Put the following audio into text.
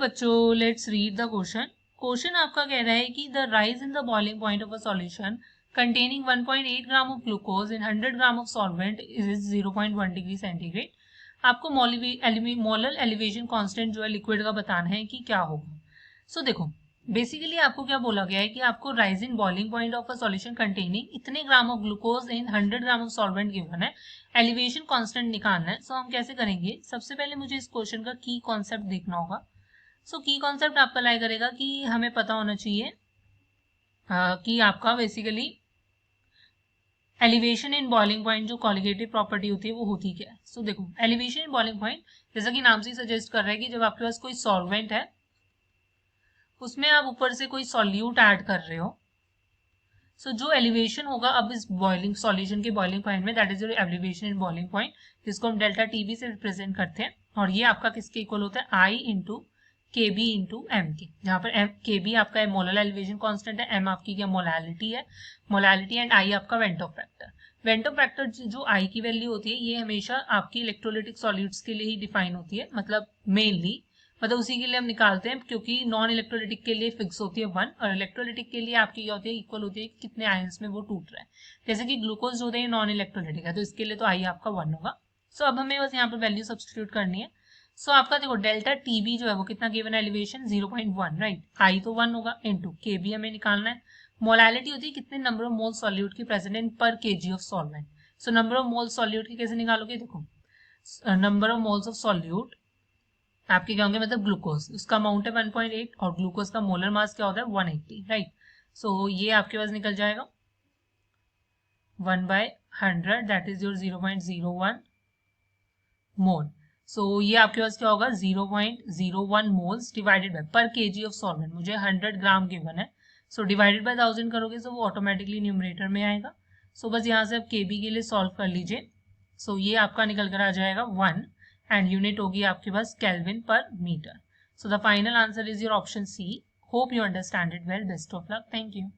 बच्चों, let's read the question. Question आपका कह रहा है कि the rise in the boiling point of a solution containing 1.8 gram of glucose in 100 gram of solvent is 0.1 degree centigrade. आपको molar elevation constant जो है liquid का बताना है कि क्या होगा। सो देखो, बेसिकली आपको क्या बोला गया है कि आपको rise in boiling point of a solution containing इतने gram of glucose in 100 gram of solvent given है, एलिवेशन कांस्टेंट निकालना है। सो हम कैसे करेंगे, सबसे पहले मुझे इस क्वेश्चन का की कॉन्सेप्ट देखना होगा। सो की कॉन्सेप्ट आपका लाई करेगा कि हमें पता होना चाहिए कि आपका basically elevation in boiling point जो कॉलिगेटिव प्रॉपर्टी होती है वो होती क्या है। सो देखो, एलिवेशन इन बॉइलिंग पॉइंट जैसा कि नाम से सजेस्ट कर रहा है कि जब आपके पास कोई सॉल्वेंट है उसमें आप ऊपर से कोई सॉल्यूट ऐड कर रहे हो, सो जो एलिवेशन होगा अब इस बॉइलिंग सॉल्यूशन के बॉइलिंग पॉइंट में, that is your elevation in boiling point, जिसको हम डेल्टा टीबी से रिप्रेजेंट करते हैं। और ये आपका किसके इक्वल होता है, आई इंटू के बी इंटू एम के, जहाँ पर के बी आपका मोलर एलिवेशन कांस्टेंट है, एम आपकी क्या मोलैलिटी है, मोलैलिटी, एंड आई आपका वेंटो फैक्टर। वेंटो फैक्टर जो आई की वैल्यू होती है ये हमेशा आपकी इलेक्ट्रोलिटिक सॉल्यूट्स के लिए ही डिफाइन होती है, मतलब मेनली, मतलब उसी के लिए हम निकालते हैं, क्योंकि नॉन इलेक्ट्रोलिटिक के लिए फिक्स होती है 1 और इलेक्ट्रोलिटिक के लिए आपकी क्या होती है, इक्वल होती है कितने आयंस में वो टूट रहा है। जैसे कि ग्लूकोज होते हैं नॉन इलेक्ट्रोलिटिक है, तो इसके लिए तो आई आपका 1 होगा। सो अब हमें बस यहाँ पर वैल्यू सब्सटीट्यूट करनी है। सो आपका देखो डेल्टा टीबी जो है वो कितना गिवन है, एलिवेशन 0.1, राइट, आई तो 1 होगा, इंटू के बी हमें निकालना है। मोलैलिटी होती है कितने नंबर ऑफ मोल सॉल्यूट की प्रेजेंट इन पर KG of solvent. So number of mole solute की कैसे निकालोगे, देखो number of moles of solute आपके क्या होंगे, मतलब ग्लूकोज, उसका अमाउंट है 1.8 और ग्लूकोज का मोलर मास क्या होता है 180, राइट। सो ये आपके पास निकल जाएगा 1/100, दैट इज योर 0.01 मोल। सो ये आपके पास क्या होगा 0.01 मोल्स डिवाइडेड बाय पर केजी ऑफ सॉल्वेंट, मुझे 100 ग्राम गिवन है। सो डिवाइडेड बाय 1000 करोगे तो वो ऑटोमेटिकली न्यूमरेटर में आएगा। सो बस यहाँ से आप केबी के लिए सॉल्व कर लीजिए। सो ये आपका निकल कर आ जाएगा 1 एंड यूनिट होगी आपके पास केल्विन पर metre. So the final answer is your option C. Hope you understand it well. Best of luck. Thank you.